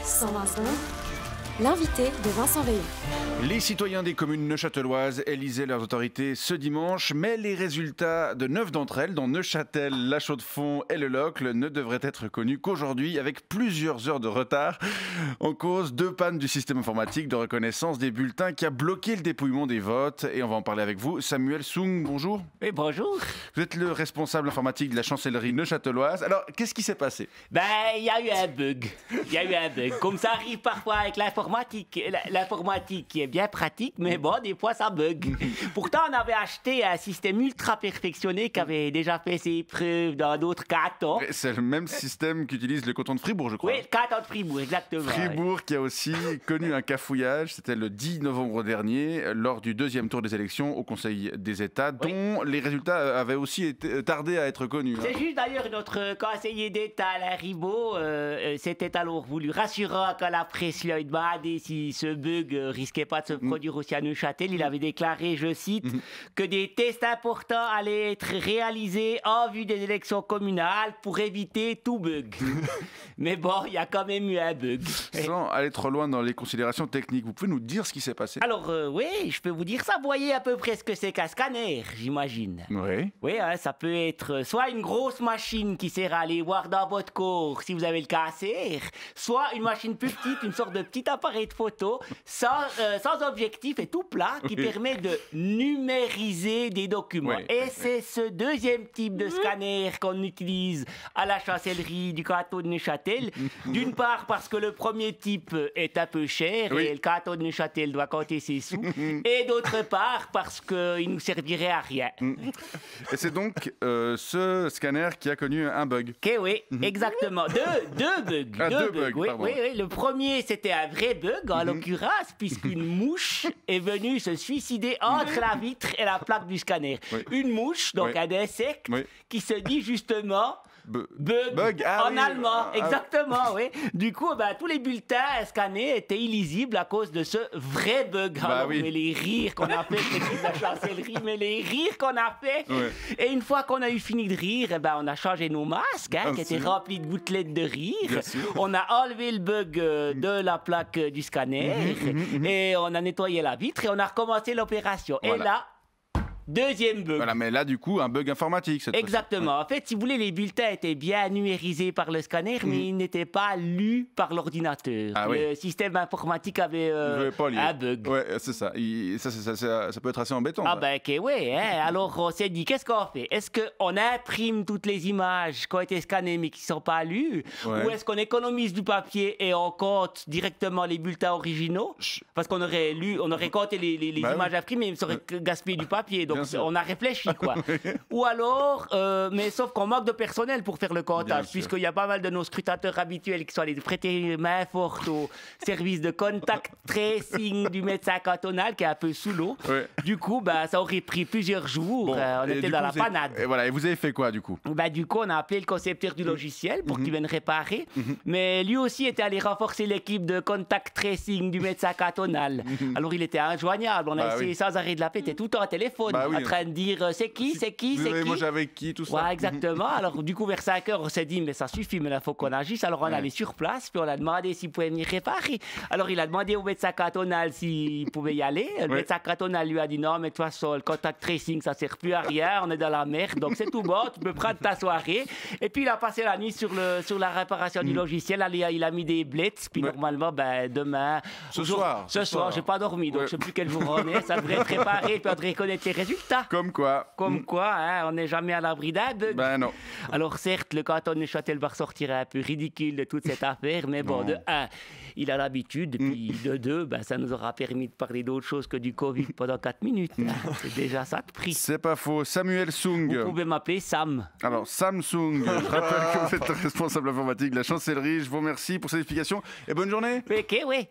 120 secondes. L'invité de Vincent Veillon. Les citoyens des communes neuchâteloises élisaient leurs autorités ce dimanche, mais les résultats de 9 d'entre elles, dont Neuchâtel, La Chaux-de-Fonds et Le Locle, ne devraient être connus qu'aujourd'hui, avec plusieurs heures de retard, en cause de panne du système informatique de reconnaissance des bulletins qui a bloqué le dépouillement des votes. Et on va en parler avec vous. Samuel Sung, bonjour. Oui, bonjour. Vous êtes le responsable informatique de la chancellerie neuchâteloise. Alors, qu'est-ce qui s'est passé? Il y a eu un bug. Comme ça arrive parfois avec l'informatique. L'informatique qui est bien pratique, mais bon, des fois ça bug. Pourtant, on avait acheté un système ultra perfectionné qui avait déjà fait ses preuves dans d'autres cantons. C'est le même système qu'utilise le canton de Fribourg, je crois. Oui, le canton de Fribourg, exactement. Fribourg qui a aussi connu un cafouillage, c'était le 10 novembre dernier, lors du deuxième tour des élections au Conseil des États, dont les résultats avaient aussi tardé à être connus. C'est juste d'ailleurs notre conseiller d'État, Alain Ribaud, s'était alors voulu rassurant quand la presse lui a demandé si ce bug risquait pas de se produire aussi à Neuchâtel. Il avait déclaré, je cite, que des tests importants allaient être réalisés en vue des élections communales pour éviter tout bug. Mais bon, il y a quand même eu un bug. Sans aller trop loin dans les considérations techniques, vous pouvez nous dire ce qui s'est passé? Alors, oui, je peux vous dire ça. Vous voyez à peu près ce que c'est qu'un scanner, j'imagine. Oui. Oui, hein, ça peut être soit une grosse machine qui sert à aller voir dans votre corps si vous avez le cancer, soit une machine plus petite, une sorte de petit appareil de photo, sans objectif et tout plat, qui permet de numériser des documents. C'est ce deuxième type de scanner qu'on utilise à la chancellerie du canton de Neuchâtel. D'une part parce que le premier type est un peu cher et le canton de Neuchâtel doit compter ses sous. Et d'autre part parce qu'il nous servirait à rien. Et c'est donc ce scanner qui a connu un bug. Oui, exactement. Deux bugs. Deux bugs, oui. Le premier, c'était un vrai bug, en l'occurrence, puisqu'une mouche est venue se suicider entre la vitre et la plaque du scanner. Une mouche, donc un insecte, qui se dit justement... Bug en allemand, exactement, oui. Du coup, tous les bulletins scannés étaient illisibles à cause de ce vrai bug. Mais les rires qu'on a fait, c'est la chancellerie, mais les rires qu'on a fait. Et une fois qu'on a eu fini de rire, on a changé nos masques, qui étaient remplis de gouttelettes de rire. On a enlevé le bug de la plaque du scanner et on a nettoyé la vitre et on a recommencé l'opération. Et là... deuxième bug. Voilà, mais là, du coup, un bug informatique. Exactement. En fait, si vous voulez, les bulletins étaient bien numérisés par le scanner, mais ils n'étaient pas lus par l'ordinateur. Le système informatique avait un bug. Oui, c'est ça. Ça peut être assez embêtant. Alors, on s'est dit, qu'est-ce qu'on fait? Est-ce qu'on imprime toutes les images qui ont été scannées mais qui ne sont pas lues? Ou est-ce qu'on économise du papier et on compte directement les bulletins originaux? Parce qu'on aurait compté les images imprimées, mais ça aurait gaspillé du papier. Donc, on a réfléchi, quoi. Ou alors, mais sauf qu'on manque de personnel pour faire le comptage, puisqu'il y a pas mal de nos scrutateurs habituels qui sont allés prêter main forte au service de contact tracing du médecin cantonal, qui est un peu sous l'eau. Du coup, ça aurait pris plusieurs jours. On était dans la panade. Et vous avez fait quoi, du coup? Du coup, on a appelé le concepteur du logiciel pour qu'il vienne réparer. Mais lui aussi était allé renforcer l'équipe de contact tracing du médecin cantonal. Alors, il était injoignable. On a essayé sans arrêt de l'appeler. Il était tout le temps au téléphone. En train de dire c'est qui. Moi j'avais qui, tout ça. Exactement. Alors du coup vers 5 heures on s'est dit mais ça suffit, mais là faut qu'on agisse. Alors on est allé sur place puis on a demandé s'il pouvait venir réparer. Alors il a demandé au médecin cantonal s'il pouvait y aller. Le médecin cantonal lui a dit non mais de toute façon le contact tracing ça sert plus à rien, on est dans la merde donc c'est tout bon, tu peux prendre ta soirée. Et puis il a passé la nuit sur la réparation du logiciel. Il a mis des blitz puis normalement demain ce soir j'ai pas dormi donc je sais plus quel jour on est, ça devrait être réparé puis on devrait connaître les résultats. Comme quoi, on n'est jamais à l'abri d'un bug. Non. Alors certes, le canton de Neuchâtel va ressortir un peu ridicule de toute cette affaire, mais bon, de un, il a l'habitude, et puis de deux, ça nous aura permis de parler d'autre chose que du Covid pendant 4 minutes. C'est déjà ça de prix. C'est pas faux. Samuel Sung. Vous pouvez m'appeler Sam. Alors, Samsung, je rappelle que vous êtes responsable informatique de la chancellerie. Je vous remercie pour cette explication et bonne journée. Oui.